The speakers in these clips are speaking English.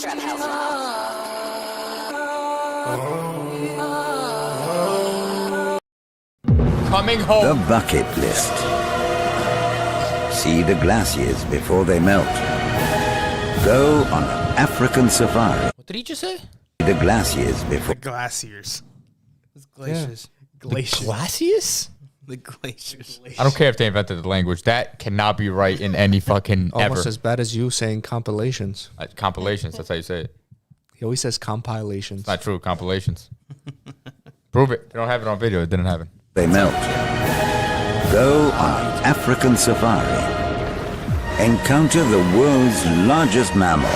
Coming home. The bucket list. See the glaciers before they melt. Go on an African safari. What did he just say? The glaciers before. The glaciers. It's glaciers. The glaciers? The glaciers. I don't care if they invented the language. That cannot be right in any fucking Almost ever. as bad as you saying compilations. Compilations, that's how you say it. He always says compilations. It's not true, compilations. Prove it. They don't have it on video. It didn't happen. They melt. Go on an African safari. Encounter the world's largest mammal.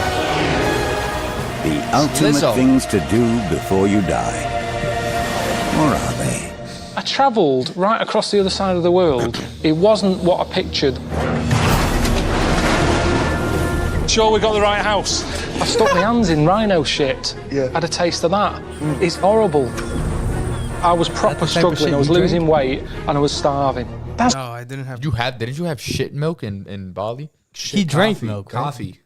The ultimate things to do before you die. Or are they? I travelled right across the other side of the world. It wasn't what I pictured. Sure we got the right house? I stuck my hands in rhino shit. Yeah. Had a taste of that. It's horrible. I was proper struggling. I was losing weight and I was starving. No, I didn't have. Didn't you have shit milk in Bali? He drank milk. Coffee.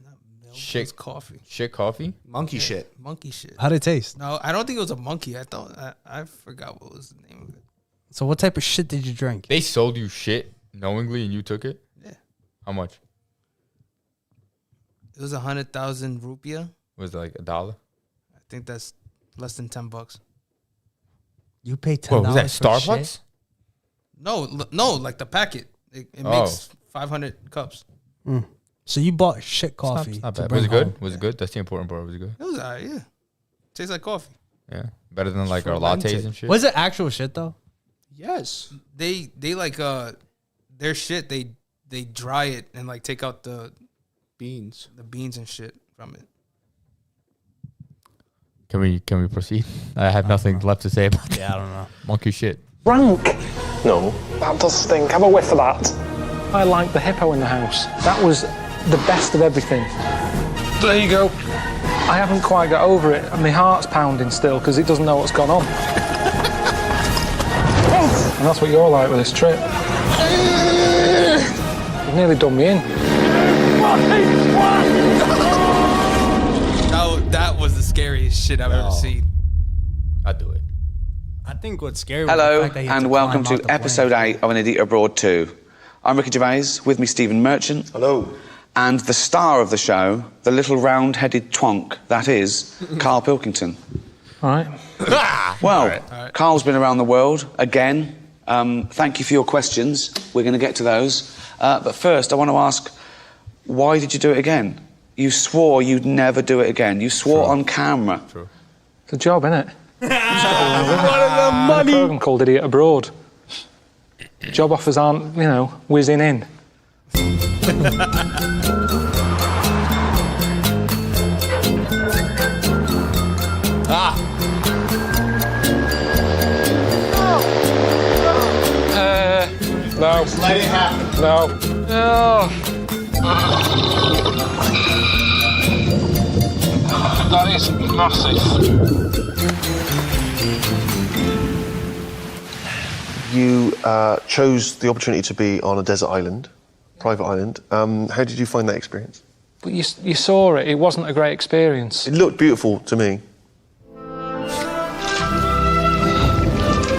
Shit coffee. Shit coffee? Monkey shit. Monkey shit. How'd it taste? No, I don't think it was a monkey. I forgot what was the name of it. So what type of shit did you drink? They sold you shit knowingly and you took it? Yeah. How much? It was 100,000 rupiah. Was it like $1? I think that's less than $10. You paid $10 Whoa, was that for Starbucks? shit? No, like the packet. It makes 500 cups. So you bought shit coffee. It's not to bad. bring Was it good? home. Was it good? That's the important part. Was it good? It was alright, yeah. Tastes like coffee. Yeah. Better than like our lattes and shit? Was it actual shit though? Yes. They like their shit. They dry it and like take out the beans and shit from it. Can we proceed? I have nothing left to say about that. Yeah, I don't know. Monkey shit. Rank. No. That does stink. Have a whiff of that. I liked the hippo in the house. That was the best of everything. There you go. I haven't quite got over it, and my heart's pounding still because it doesn't know what's gone on. And that's what you're like with this trip. You've nearly done me in. That was the scariest shit I've ever seen. I'd do it. I think what's scary was Hello, the fact that he had and to welcome climb out to the episode plane. 8 of An Idiot Abroad 2. I'm Ricky Gervais, with me Stephen Merchant. Hello. And the star of the show, the little round-headed twonk, that is, Karl Pilkington. All right. Well, Karl's been around the world again. Thank you for your questions. We're going to get to those. But first, I want to ask, why did you do it again? You swore you'd never do it again. You swore on camera. True. It's a job, innit? What the money? A program called Idiot Abroad. Job offers aren't, whizzing in. No. Just let it happen. No. No. That is massive. You chose the opportunity to be on a desert island, private island. How did you find that experience? But you saw it. It wasn't a great experience. It looked beautiful to me.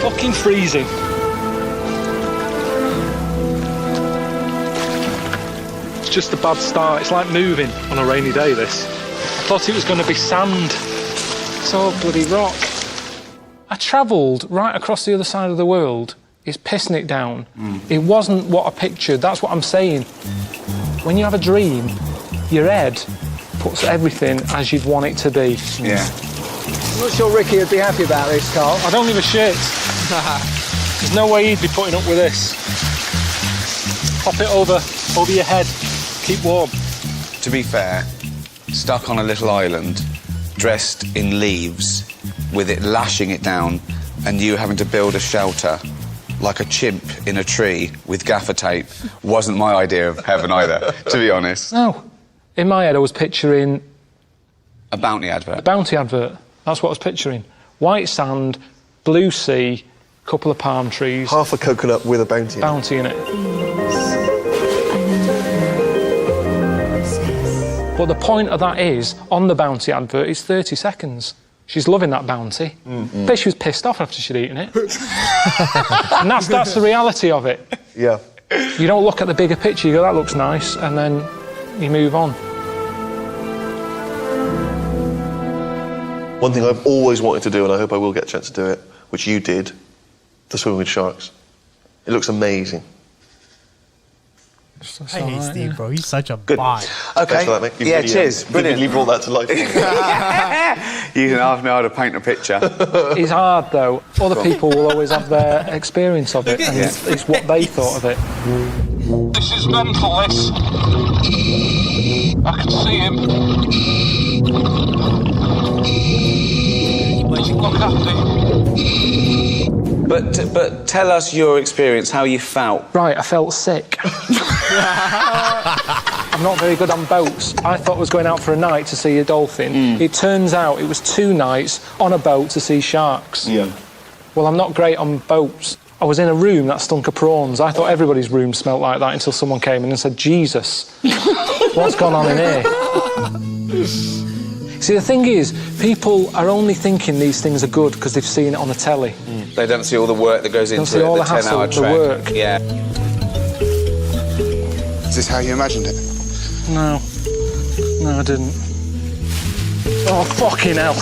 Fucking freezing. It's just a bad start. It's like moving on a rainy day, this. I thought it was going to be sand. It's all bloody rock. I travelled right across the other side of the world. It's pissing it down. It wasn't what I pictured. That's what I'm saying. When you have a dream, your head puts everything as you'd want it to be. Yeah. I'm not sure Ricky would be happy about this, Karl. I don't give a shit. There's no way he'd be putting up with this. Pop it over your head. Keep warm. To be fair, stuck on a little island, dressed in leaves, with it lashing it down, and you having to build a shelter like a chimp in a tree with gaffer tape wasn't my idea of heaven either, to be honest. No. In my head, I was picturing A bounty advert. a bounty advert. That's what I was picturing. White sand, blue sea, couple of palm trees. Half a coconut with a bounty. Bounty in it. But the point of that is, on the Bounty advert, it's 30 seconds. She's loving that Bounty. Bet she was pissed off after she'd eaten it. And that's the reality of it. Yeah. You don't look at the bigger picture, you go, that looks nice, and then you move on. One thing I've always wanted to do, and I hope I will get a chance to do it, which you did, the swimming with sharks. It looks amazing. I hate Steve, bro. He's such a bot. Okay. Thanks for that, mate. You've Yeah, really, cheers. Brilliant. You brought that to life. You can ask me how to paint a picture. It's hard, though. Other people will always have their experience of it, and it's what they thought of it. This is mental, this. I can see him. Look at him. But tell us your experience, how you felt. Right, I felt sick. I'm not very good on boats. I thought I was going out for a night to see a dolphin. It turns out it was 2 nights on a boat to see sharks. Yeah. Well, I'm not great on boats. I was in a room that stunk of prawns. I thought everybody's room smelt like that until someone came in and said, Jesus, what's gone on in here? See, the thing is, people are only thinking these things are good because they've seen it on the telly. They don't see all the work that goes into see it, all the the hassle, 10-hour the trek. work. Yeah. Is this how you imagined it? No, I didn't. Oh, fucking hell.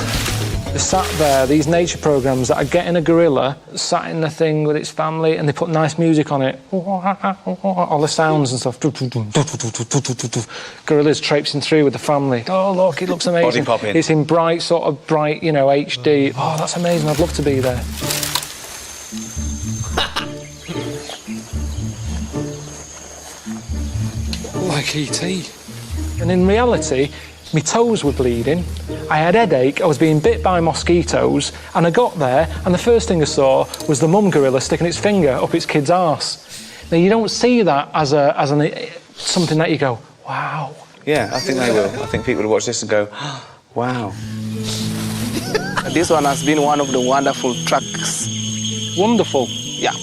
They sat there, these nature programmes that are getting a gorilla, sat in the thing with its family, and they put nice music on it. All the sounds and stuff. Gorillas traipsing through with the family. Oh, look, it looks amazing. Body popping. It's in bright, HD. Oh, that's amazing, I'd love to be there. Like E.T. And in reality, my toes were bleeding, I had a headache, I was being bit by mosquitoes, and I got there, and the first thing I saw was the mum gorilla sticking its finger up its kid's arse. Now, you don't see that as something that you go, wow. Yeah, I think they will. I think people will watch this and go, wow. This one has been one of the wonderful tracks. Wonderful. Yeah.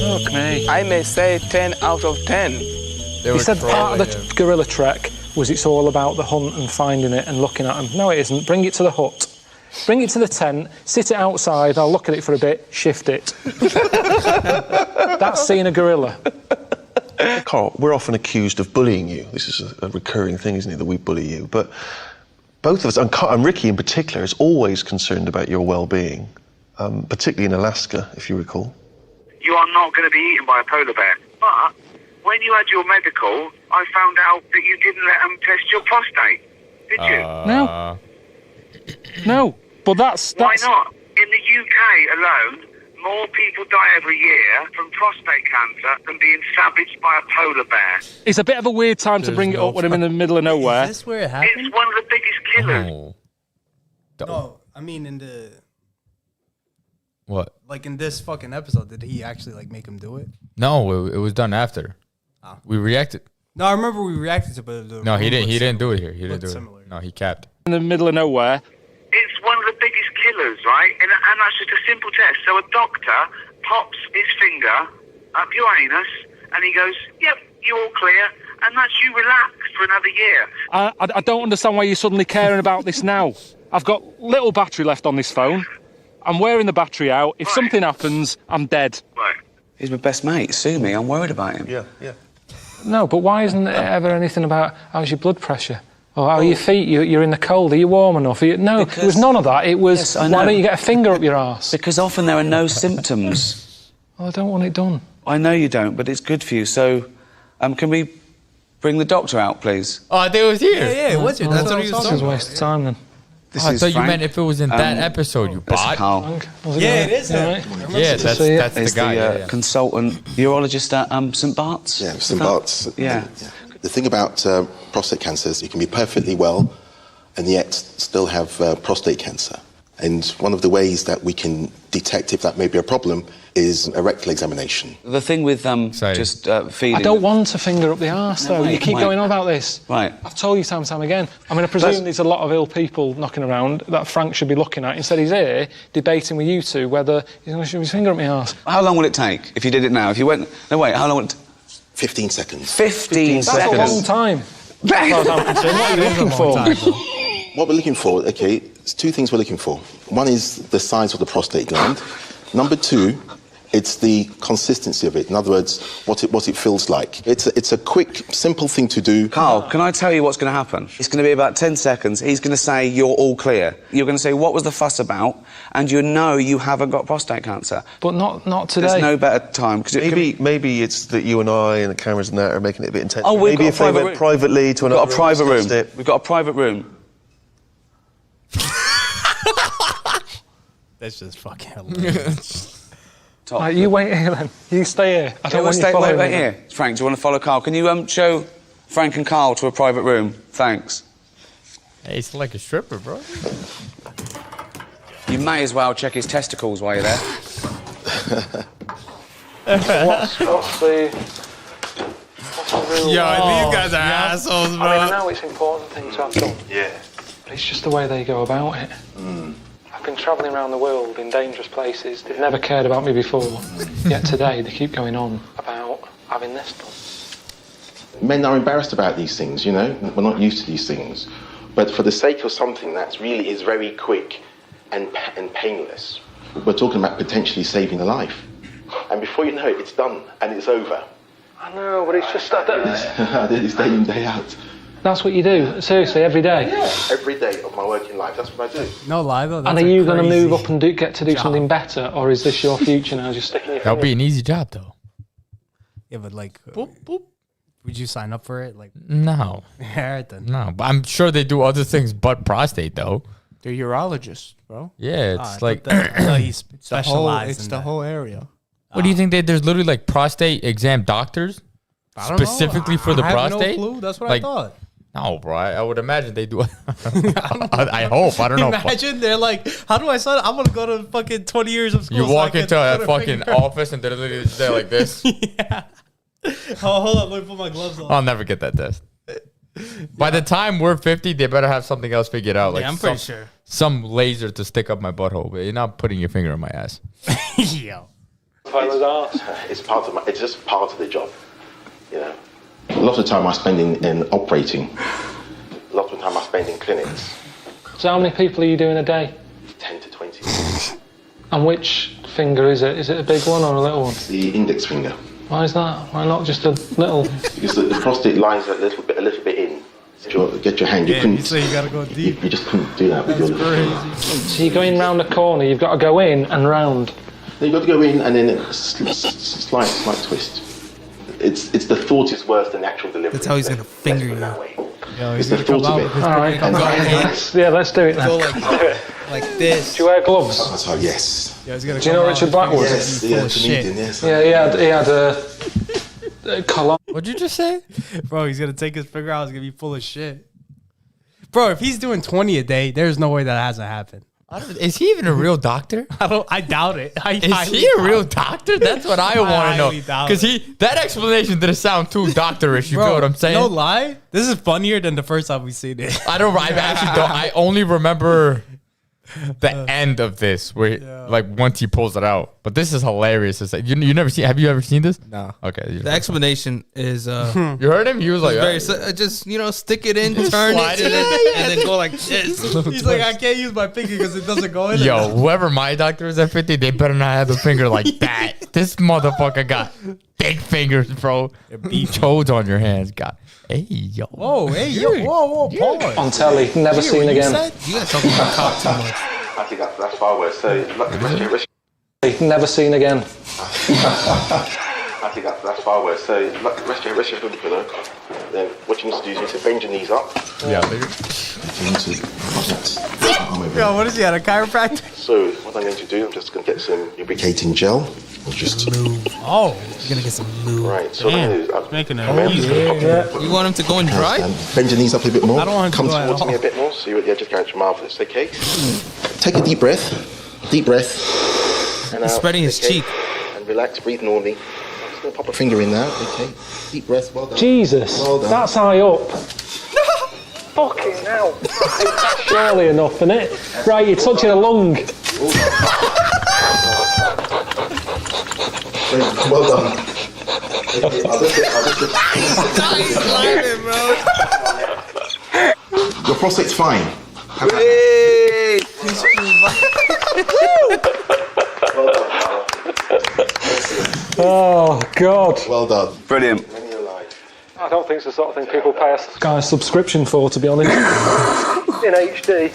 Okay. I may say 10 out of 10. He said part of the gorilla trek was it's all about the hunt and finding it and looking at them. No, it isn't. Bring it to the hut. Bring it to the tent, sit it outside, I'll look at it for a bit, shift it. That's seeing a gorilla. Karl, we're often accused of bullying you. This is a recurring thing, isn't it, that we bully you? But both of us, and Ricky in particular, is always concerned about your well-being, particularly in Alaska, if you recall. You are not going to be eaten by a polar bear. But when you had your medical, I found out that you didn't let them test your prostate. Did you? No, but that's... Why not? In the UK alone, more people die every year from prostate cancer than being savaged by a polar bear. It's a bit of a weird time to bring it up when I'm in the middle of nowhere. Is this where it happened? It's one of the biggest killers. No, I mean in the... What? Like in this fucking episode, did he actually like make him do it? No, it was done after. We reacted. No, I remember we reacted to it, but No, he didn't. He didn't do it here. He didn't do similar. it. No, he capped. In the middle of nowhere. It's one of the biggest killers, right? And that's just a simple test. So a doctor pops his finger up your anus and he goes, yep, you're all clear. And that's you relaxed for another year. I don't understand why you're suddenly caring about this now. I've got little battery left on this phone. I'm wearing the battery out. If something happens, I'm dead. Right. He's my best mate. Sue me. I'm worried about him. Yeah. No, but why isn't there ever anything about how's your blood pressure? Or how are your feet? You're in the cold. Are you warm enough? No, it was none of that. It was, Yes, I why know. don't you get a finger up your arse? Because often there are no symptoms. Well, I don't want it done. I know you don't, but it's good for you. So, can we bring the doctor out, please? Oh, I think it was here. Yeah, what's it? That's That's what what he he was This is a talking about. waste of time then. This I is thought you Frank. meant if it was in that episode, you That's bot. Karl. Yeah, it is him. Right. Yeah, that's So, yeah. the He's guy. the yeah. consultant urologist at St Bart's. Yeah, St Bart's. Yeah. The thing about prostate cancer is you can be perfectly well and yet still have prostate cancer. And one of the ways that we can detect if that may be a problem is a rectal examination. The thing with just feeding... I don't want a finger up the arse, though. mate, You keep mate. going on about this. Right. I've told you time and time again. I mean, I presume there's a lot of ill people knocking around that Frank should be looking at. Instead, he's here debating with you two whether he's going to shove his finger up my arse. How long will it take if you did it now? If you went... No, wait, how long would it... 15 seconds. 15 That's a seconds. long time. As far as I'm concerned, what are you looking for? What we're looking for, okay, it's two things we're looking for. One is the size of the prostate gland. Number two, it's the consistency of it. In other words, what it feels like. It's a quick, simple thing to do. Carl, can I tell you what's going to happen? It's going to be about 10 seconds. He's going to say, you're all clear. You're going to say, what was the fuss about? And you know you haven't got prostate cancer. But not today. There's no better time. Maybe it's that you and I and the cameras and that are making it a bit intense. Oh, we've maybe got if a they private went room. privately to We've another got a private room. discussed it. We've got a private room. That's just fucking hilarious. Right, you wait here then. You stay here. I don't want you Wait following me. here. Frank, do you want to follow Carl? Can you show Frank and Carl to a private room? Thanks. Hey, it's like a stripper, bro. You may as well check his testicles while you're there. What's the real Yo, these guys are assholes, bro. I mean, I know it's important things to have done. Yeah. But it's just the way they go about it. I've been travelling around the world in dangerous places. They've never cared about me before. Yet today they keep going on about having this done. Men are embarrassed about these things, you know. We're not used to these things. But for the sake of something that's really is very quick and painless, we're talking about potentially saving a life. And before you know it, it's done and it's over. I know, but it's just... I did this day in, day out. That's what you do, seriously, every day? Yeah, every day of my working life, that's what I do. No lie though. And are you going to move up and get to do something better, or is this your future now, just sticking your That'll finger be an easy job, though. Yeah, but like, would you sign up for it? Like, No. all right then. No, but I'm sure they do other things but prostate, though. They're urologists, bro. Yeah, it's like... He's specialized. It's the whole area. What do you think? There's literally like prostate exam doctors I don't know. specifically for the I have prostate? no clue. That's what Like, I thought. No, bro. I would imagine they do. I hope. I don't know. Imagine they're like, how do I sign up? I'm gonna go to fucking 20 years of school. You so walk I into can a put fucking finger- office and they're literally just there like this. Yeah. Oh, hold on. Let me put my gloves on. I'll never get that test. By the time we're 50, they better have something else figured out. Like Yeah, I'm pretty sure. Some laser to stick up my butthole, but you're not putting your finger in my ass. Yo. It's part of it's just part of the job, you know. A lot of time I spend in operating. A lot of time I spend in clinics. So how many people are you doing a day? 10 to 20. And which finger is it? Is it a big one or a little one? The index finger. Why is that? Why not just a little? Because the prostate lies a little bit in. Get your hand. You Yeah, couldn't. you say you gotta go deep. You just couldn't do that with your left. So you're going round a corner. You've got to go in and round. You've got to go in and then slight twist. It's the thought is worse than the actual delivery. That's how he's gonna finger you. Yo, It's he's the gonna come thought out of with it. his All right, finger. let's do it then. Go like this. Do you wear gloves? That's how. Yes. Yeah, he's gonna Do you know come out Richard with Blackwood? his Yes. finger Yeah. full of Comedian. shit. Yes. Yeah, he had a collar. What'd you just say? Bro, he's gonna take his finger out. He's gonna be full of shit. Bro, if he's doing 20 a day, there's no way that hasn't happened. Is he even a real doctor? I doubt it. Is he a real doctor? That's what I want to highly know. doubt Because that explanation didn't sound too doctorish. You Bro, feel what I'm saying? No lie. This is funnier than the first time we seen it. I actually don't. I only remember the end of this, where like once he pulls it out. But this is hilarious. It's like, you never seen? Have you ever seen this? No. Okay. The explanation is You heard him? He was like, just stick it in, turn it, and then go like this. He's like, I can't use my finger because it doesn't go in. yo, whoever my doctor is at 50, they better not have a finger like that. This motherfucker got big fingers, bro. Toads on your hands. God. Hey, yo. Whoa, hey, yo, whoa, pause. On telly, never seen again. You guys talking about cock too much. I think that's far worse. So Never seen again. I think that's far worse. So rest your foot pillow. Then what you need to do is you need to bend your knees up. Yeah. You need to Yo, what is he at, a chiropractor? So what I'm going to do, I'm just going to get some lubricating gel. Just Oh, you're gonna get some lube. right. So what I'm going to do is Making it. You want him to go and dry? bend your knees up a bit more. I don't want him to Come go at towards all. me a bit more. So you're at the edge of the couch. Marvelous. Okay. Take a deep breath. Deep breath. And He's out. spreading his cheek. And relax. Breathe normally. I'm just going to pop a finger in now. Okay. Deep breath. Well done. Jesus, Well done. that's high up. Fucking hell. That's surely enough, isn't it? Right, you're touching a lung. Well done. Your prostate's fine. Oh, God. Well done. Brilliant. I don't think it's the sort of thing people pay a Sky subscription for, to be honest. In HD.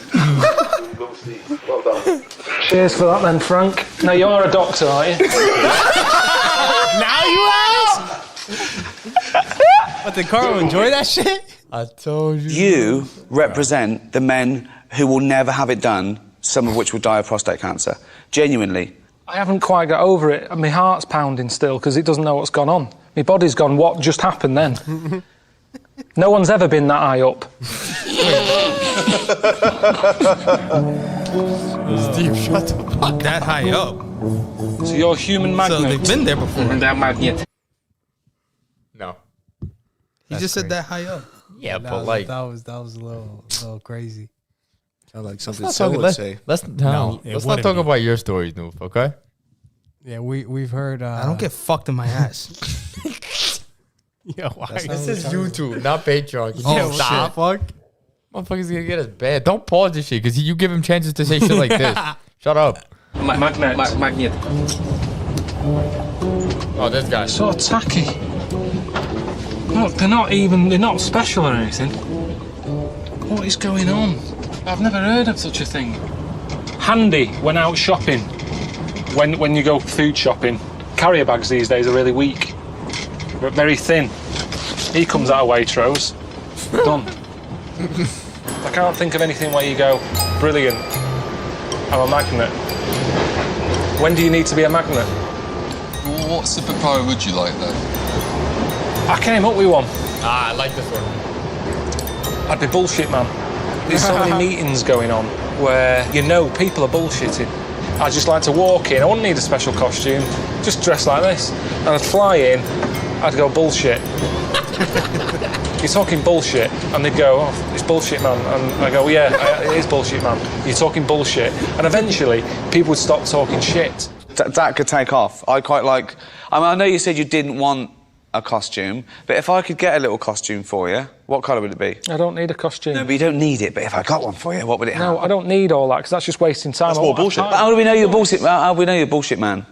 Well done. Cheers for that then, Frank. Now, you are a doctor, aren't you? Now you ask? What, did Karl enjoy that shit? I told you. You represent the men who will never have it done, some of which will die of prostate cancer. Genuinely. I haven't quite got over it, and my heart's pounding still because it doesn't know what's gone on. My body's gone, what just happened then? No one's ever been that high up. Steve, shut the fuck That high up. So you're a human magnet. So they've been there before. No. He just said that high up. Yeah, but like... That was a little crazy. Sound like something Let's so not, would let's, say. let's not talk about your stories, Noof, okay? Yeah, we've heard... I don't get fucked in my ass. Yo, why? This is YouTube, not Patreon. Oh, Stop. fuck. Motherfucker's gonna get us bad. Don't pause this shit, because you give him chances to say shit like this. Shut up. Magnet. Oh, this guy. So tacky. Look, they're not special or anything. What is going on? I've never heard of such a thing. Handy when out shopping. When you go food shopping. Carrier bags these days are really weak. But very thin. He comes out of Waitrose. Done. I can't think of anything where you go, brilliant, I'm a magnet. When do you need to be a magnet? Well, what superpower would you like then? I came up with one. I like this one. I'd be bullshit man. There's so many meetings going on where you know people are bullshitting. I'd just like to walk in, I wouldn't need a special costume, just dress like this. And I'd fly in, I'd go bullshit. You're talking bullshit, and they'd go, oh, it's bullshit, man. And I go, yeah, it is bullshit, man. You're talking bullshit. And eventually, people would stop talking shit. That could take off. I quite like... I know you said you didn't want a costume, but if I could get a little costume for you, what colour would it be? I don't need a costume. No, but you don't need it, but if I got one for you, what would it have? No, I don't need all that, because that's just wasting time. That's more bullshit. But how do we know you're bullshit? How do we know you're bullshit, man?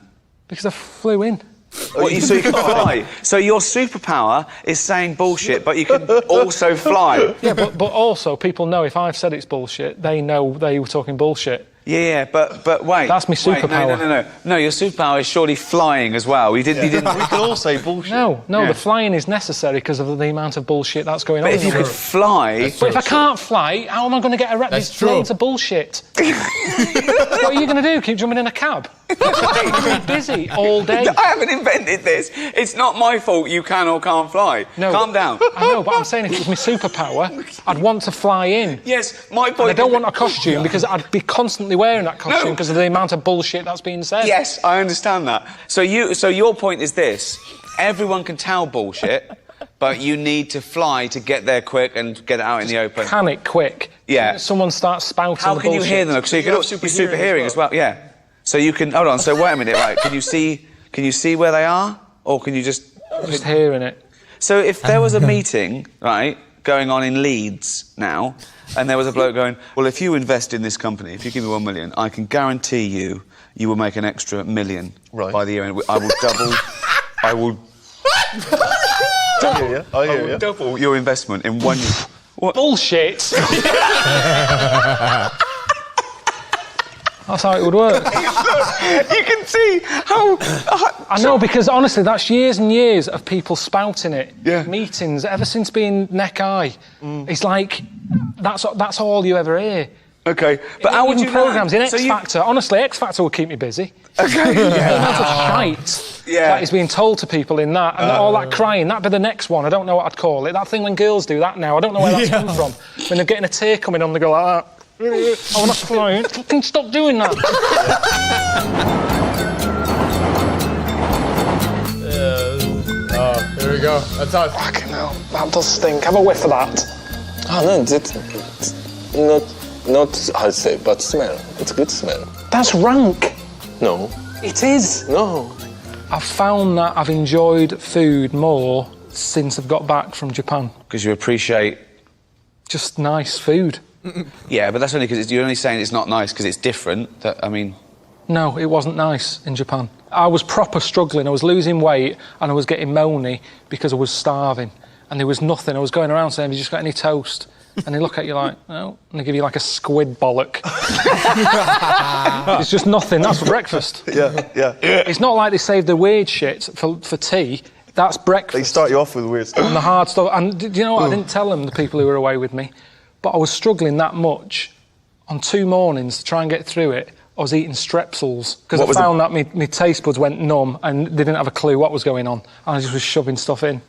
Because I flew in. So you can fly. So your superpower is saying bullshit, but you can also fly. Yeah, but also people know if I've said it's bullshit, they know they were talking bullshit. Yeah, but wait. That's my superpower. Wait, no. Your superpower is surely flying as well. You didn't. We can all say bullshit. No, Yeah. The flying is necessary because of the amount of bullshit that's going on. But if you could fly... But if I can't fly, how am I going to get a There's loads of bullshit. What are you going to do? Keep jumping in a cab? You're busy all day. I haven't invented this. It's not my fault you can or can't fly. No, calm down. I know, but I'm saying if it was my superpower, I'd want to fly in. Yes, my point... And I don't want a costume because I'd be constantly wearing that costume because of the amount of bullshit that's being said. Yes, I understand that. So your point is this. Everyone can tell bullshit, but you need to fly to get there quick and get it out in the open. Can it quick. Yeah. Someone starts spouting How can the you bullshit. hear them? So you can super hearing as well. Yeah. So you can... Hold on, so wait a minute, right. Can you see where they are? Or can you just... Just hearing it. So if there was a meeting, right, going on in Leeds now, and there was a bloke going, well, if you invest in this company, if you give me 1 million, I can guarantee you will make an extra $1 million by the year end. I will double... I will... I hear you. Double your investment in 1 year. What? Bullshit! That's how it would work. You can see how... I know, because honestly, that's years and years of people spouting it. Yeah. Meetings, ever since being neck high. It's like, that's all you ever hear. OK, but how would you programmes in So X Factor, honestly, X Factor will keep me busy. OK. The amount of shite that is being told to people in that, and all that crying, that'd be the next one. I don't know what I'd call it. That thing when girls do that now, I don't know where that's come from. When they're getting a tear coming on, they go like that. I want to fly. Fucking stop doing that. Oh, here we go. That's us. Fucking hell, that does stink. Have a whiff of that. Oh no, it's not how to say, but smell. It's good smell. That's rank. No. It is. No. I've found that I've enjoyed food more since I've got back from Japan. Because you appreciate... Just nice food. Yeah, but that's only because you're only saying it's not nice because it's different. That, I mean... No, it wasn't nice in Japan. I was proper struggling. I was losing weight and I was getting moany because I was starving. And there was nothing. I was going around saying, have you just got any toast? And they look at you like, no. And they give you like a squid bollock. It's just nothing. That's for breakfast. Yeah. It's not like they save the weird shit for tea. That's breakfast. They start you off with weird stuff. And the hard stuff. And do you know what? I didn't tell them, the people who were away with me. But I was struggling that much on 2 mornings to try and get through it. I was eating strepsils because I found that my taste buds went numb and they didn't have a clue what was going on. And I just was shoving stuff in.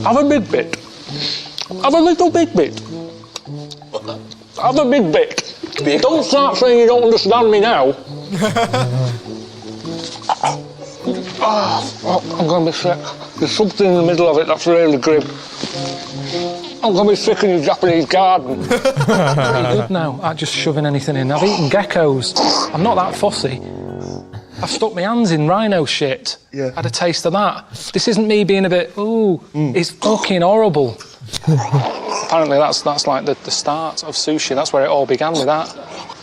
Have a big bit. Have a little big bit. Have a big bit. Don't start saying you don't understand me now. I'm going to be sick. There's something in the middle of it that's really grim. I'm going to be sick in your Japanese garden. I'm good now at just shoving anything in. I've eaten geckos. I'm not that fussy. I've stuck my hands in rhino shit. Yeah. Had a taste of that. This isn't me being a bit, it's fucking horrible. Apparently that's like the start of sushi. That's where it all began with that.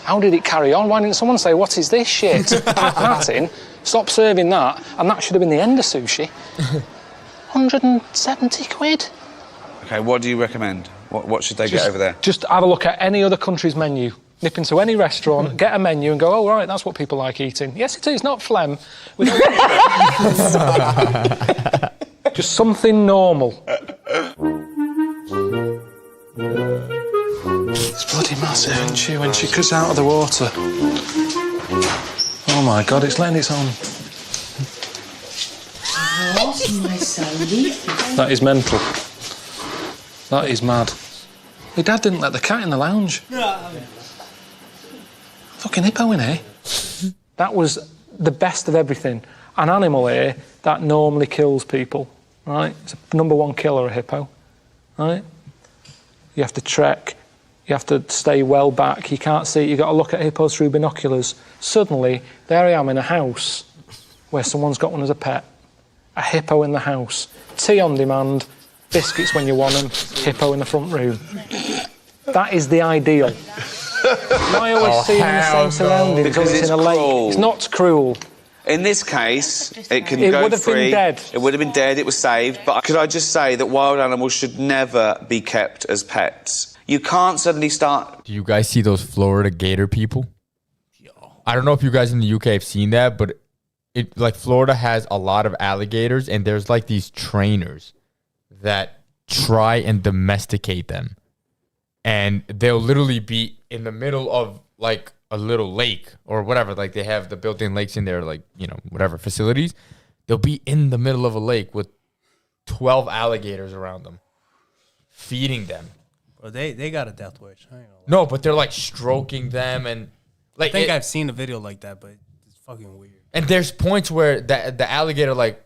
How did it carry on? Why didn't someone say, what is this shit? Pack that in, stop serving that, and that should have been the end of sushi. 170 quid. OK, what do you recommend? What should they get over there? Just have a look at any other country's menu. Nip into any restaurant, get a menu and go, oh, right, that's what people like eating. Yes, it is, not phlegm. We don't just something normal. It's bloody massive, isn't she, when she comes out of the water? Oh, my God, it's letting its own... That is mental. That is mad. My dad didn't let the cat in the lounge. Fucking hippo in here. That was the best of everything. An animal here that normally kills people, right? It's a #1 killer, a hippo, right? You have to trek, you have to stay well back, you can't see, you've got to look at hippos through binoculars. Suddenly, there I am in a house where someone's got one as a pet. A hippo in the house. Tea on demand, biscuits when you want them, hippo in the front room. That is the ideal. Why always seeing the same surroundings? Because it's in a lake. cruel. It's not cruel. In this case, it can It go would have free. been dead. It would have been dead. It was saved. But could I just say that wild animals should never be kept as pets? You can't suddenly start... Do you guys see those Florida gator people? I don't know if you guys in the UK have seen that, but Florida has a lot of alligators, and there's like these trainers that try and domesticate them. And they'll literally be in the middle of like a little lake or whatever. Like they have the built-in lakes in their whatever facilities. They'll be in the middle of a lake with 12 alligators around them, feeding them. Well, they got a death wish. I ain't gonna lie. No, but they're like stroking them and like. I think I've seen a video like that, but it's fucking weird. And there's points where the alligator like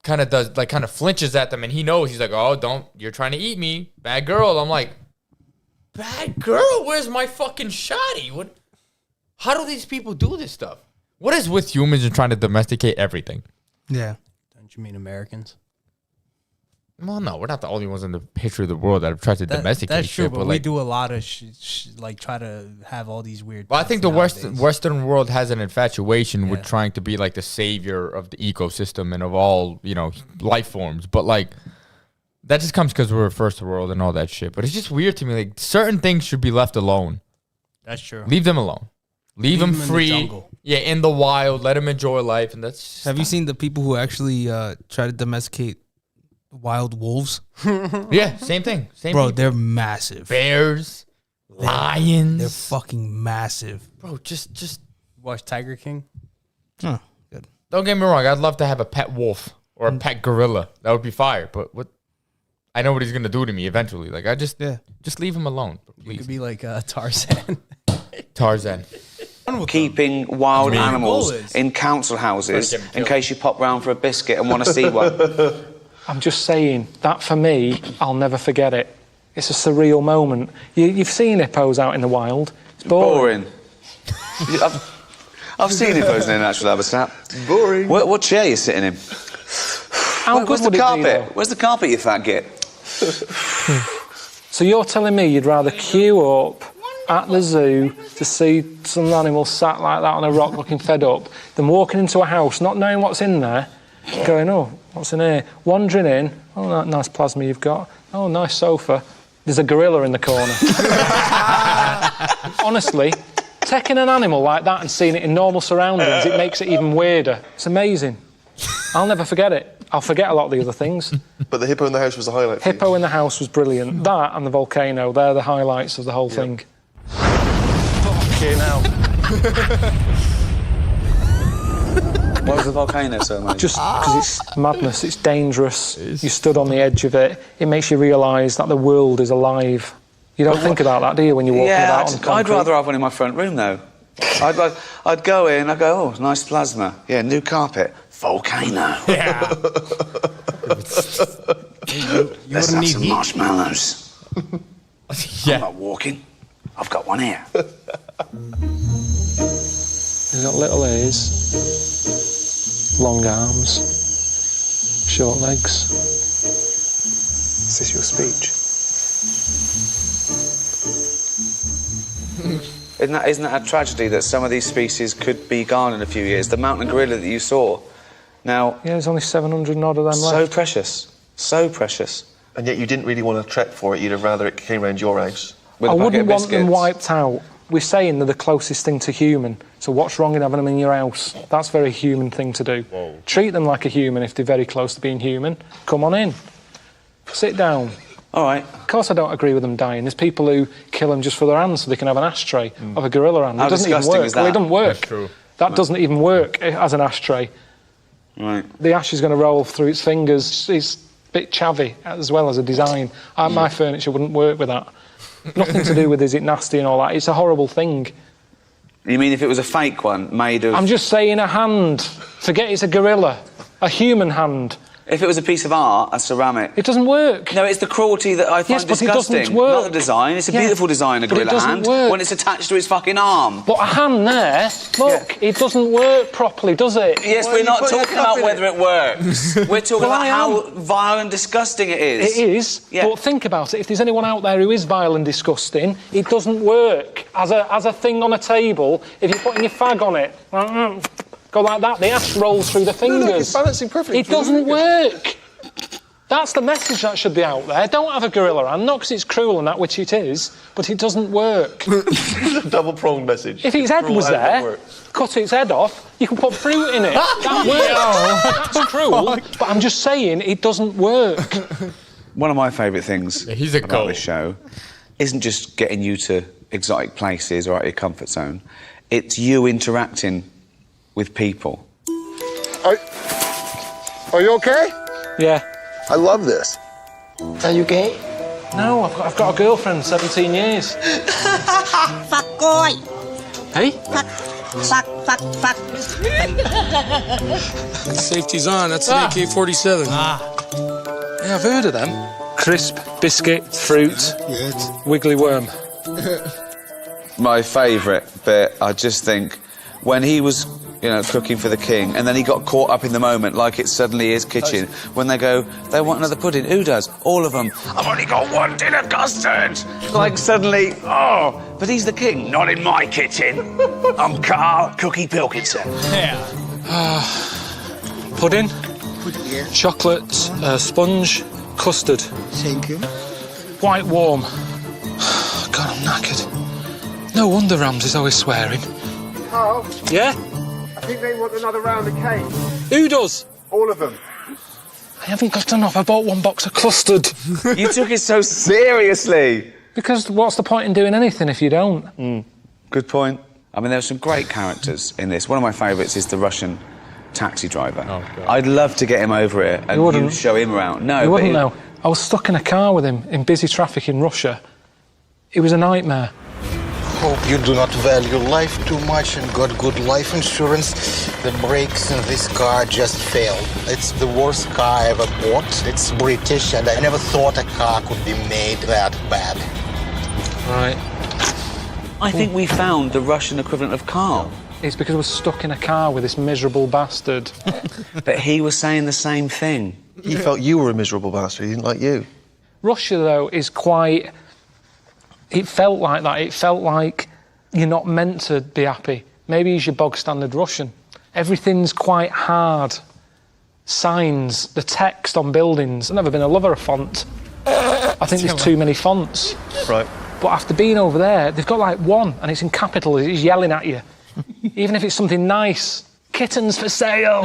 kind of flinches at them, and he knows, he's like, oh, you're trying to eat me, bad girl. I'm like, bad girl, where's my fucking shotty? How do these people do this stuff? What is with humans and trying to domesticate everything? Yeah. Don't you mean Americans? Well, no, we're not the only ones in the history of the world that have tried to domesticate That's true, shit, but we do a lot of try to have all these weird... Well, I think the Western world has an infatuation with Yeah. trying to be like the savior of the ecosystem and of all, life forms. But like, that just comes because we're a first world and all that shit. But it's just weird to me. Like, certain things should be left alone. That's true. Leave them alone. Leave them them in the free. jungle. Yeah, in the wild. Let them enjoy life. And that's. Have you seen the people who actually try to domesticate wild wolves? Yeah, same thing. Bro, people. they're massive. Bears, lions. They're fucking massive. Bro, just watch Tiger King. Huh, good. Don't get me wrong. I'd love to have a pet wolf or a pet gorilla. That would be fire. But what? I know what he's gonna do to me eventually. Like just leave him alone. You could be like Tarzan. Tarzan. Keeping wild animals in council houses in case you pop round for a biscuit and want to see one. I'm just saying, that for me, I'll never forget it. It's a surreal moment. You've seen hippos out in the wild. It's boring. I've seen hippos in their natural habitat. Boring. What chair are you sitting in? Where's the carpet? Where's the carpet, you fat git? So you're telling me you'd rather queue up at the zoo to see some animal sat like that on a rock looking fed up than walking into a house not knowing what's in there, going, oh, what's in here? Wandering in, oh, that nice plasma you've got. Oh, nice sofa. There's a gorilla in the corner. Honestly, taking an animal like that and seeing it in normal surroundings, it makes it even weirder. It's amazing. I'll never forget it. I'll forget a lot of the other things. But the hippo in the house was the highlight. Hippo in the house was brilliant. That and the volcano, they're the highlights of the whole thing. Fucking hell. Why was the volcano so amazing? Just because it's madness, it's dangerous. You stood on the edge of it. It makes you realise that the world is alive. You don't think about that, do you, when you're walking about on concrete? I'd rather have one in my front room, though. I'd go in, I'd go, oh, nice plasma. Yeah, new carpet. Volcano. Yeah. Let's have some marshmallows. Yeah. I'm not walking. I've got one here. He's got little ears, long arms, short legs. Is this your speech? Isn't that a tragedy that some of these species could be gone in a few years? The mountain gorilla that you saw, now... Yeah, there's only 700 and odd of them left. So precious. So precious. And yet you didn't really want to trek for it. You'd have rather it came round your house. I wouldn't want them wiped out. We're saying they're the closest thing to human. So what's wrong in having them in your house? That's a very human thing to do. Whoa. Treat them like a human if they're very close to being human. Come on in. Sit down. All right. Of course I don't agree with them dying. There's people who kill them just for their hands so they can have an ashtray of a gorilla hand. How It doesn't even disgusting work. is that? Well, it doesn't work. That's true. That doesn't even work as an ashtray. Right. The ash is going to roll through its fingers. It's a bit chavvy as well as a design. My furniture wouldn't work with that. Nothing to do with is it nasty and all that. It's a horrible thing. You mean if it was a fake one made of... I'm just saying a hand. Forget it's a gorilla. A human hand. If it was a piece of art, a ceramic... It doesn't work. No, it's the cruelty that I find disgusting. But it doesn't work. Not the design. It's a beautiful design, a gorilla hand, when it's attached to its fucking arm. But a hand there, look, it doesn't work properly, does it? Yes, we're not talking about whether it works. We're talking about how vile and disgusting it is. It is, but think about it. If there's anyone out there who is vile and disgusting, it doesn't work. As a thing on a table, if you're putting your fag on it, go like that, the ash rolls through the fingers. No, it's balancing perfectly. It doesn't work. That's the message that should be out there. Don't have a gorilla hand, not because it's cruel and that, which it is, but it doesn't work. Double-pronged message. If its head was there, cut its head off, you can put fruit in it. That works. That's cruel, but I'm just saying it doesn't work. One of my favourite things about goat. this show isn't just getting you to exotic places or out of your comfort zone. It's you interacting with people. Are you okay? Yeah. I love this. Are you gay? No, I've got a girlfriend, 17 years. Fuck boy. Hey? Fuck. Safety's on. That's an AK-47. Yeah, I've heard of them. Crisp, biscuit, fruit, wiggly worm. My favourite bit, I just think, when he was, cooking for the king, and then he got caught up in the moment, like it's suddenly his kitchen, when they go, they want another pudding. Who does? All of them. I've only got one tin of custard. Like suddenly, but he's the king. Not in my kitchen. I'm Karl Cookie Pilkington. Yeah. Pudding, chocolate, sponge, custard. Thank you. Quite warm. God, I'm knackered. No wonder Rams is always swearing. Karl? Yeah? I think they want another round of cake. Who does? All of them. I haven't got enough. I bought one box of custard. You took it so seriously. Because what's the point in doing anything if you don't? Good point. I mean, there are some great characters in this. One of my favourites is the Russian taxi driver. Oh, God. I'd love to get him over here and you show him around. No, you wouldn't know. I was stuck in a car with him in busy traffic in Russia. It was a nightmare. Hope you do not value life too much and got good life insurance. The brakes in this car just failed. It's the worst car I ever bought. It's British and I never thought a car could be made that bad. Right. I think we found the Russian equivalent of Karl. It's because I was stuck in a car with this miserable bastard. But he was saying the same thing. He felt you were a miserable bastard. He didn't like you. Russia, though, is quite... It felt like that. It felt like you're not meant to be happy. Maybe he's your bog-standard Russian. Everything's quite hard. Signs, the text on buildings. I've never been a lover of font. I think there's too many fonts. Right. But after being over there, they've got like one, and it's in capitals. It's yelling at you. Even if it's something nice. Kittens for sale.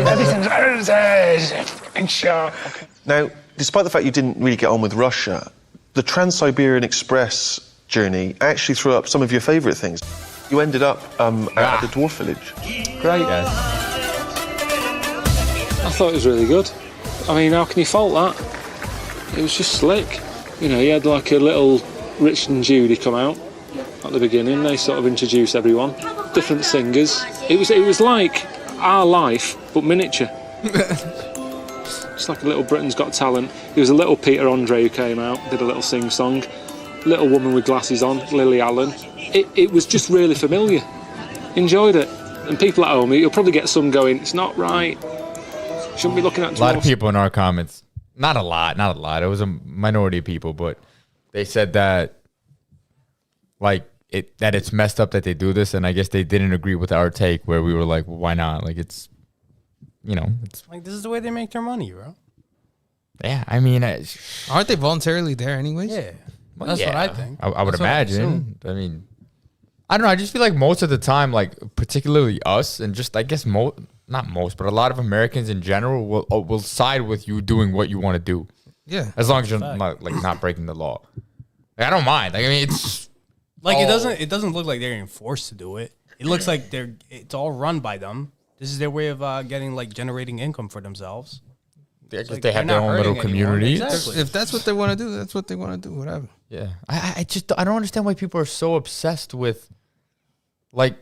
Everything's in sharp. Okay. Now, despite the fact you didn't really get on with Russia, the Trans-Siberian Express journey actually threw up some of your favourite things. You ended up at the dwarf village. Great. Yes. I thought it was really good. I mean, how can you fault that? It was just slick. You know, you had like a little Rich and Judy come out at the beginning. They sort of introduced everyone. Different singers. It was like our life, but miniature. It's like a little Britain's Got Talent. There was a little Peter Andre who came out, did a little sing-song. Little woman with glasses on, Lily Allen. It was just really familiar. Enjoyed it. And people at home, you'll probably get some going, it's not right. Shouldn't be looking at dwarves. A lot of people in our comments. Not a lot. It was a minority of people, but they said that that it's messed up that they do this, and I guess they didn't agree with our take where we were like, well, why not? Like it's like this is the way they make their money, bro. Yeah, I mean, aren't they voluntarily there anyways? Yeah, well, that's what I think. I would imagine. I mean, I don't know. I just feel like most of the time, like particularly us, and just I guess not most, but a lot of Americans in general will side with you doing what you want to do. Yeah, as long as you're not breaking the law. Like, I don't mind. Like, I mean, it's like it doesn't look like they're getting forced to do it. It looks like it's all run by them. This is their way of generating income for themselves. I guess they have their own little community. Exactly. If that's what they want to do, that's what they want to do. Whatever. Yeah, I don't understand why people are so obsessed with like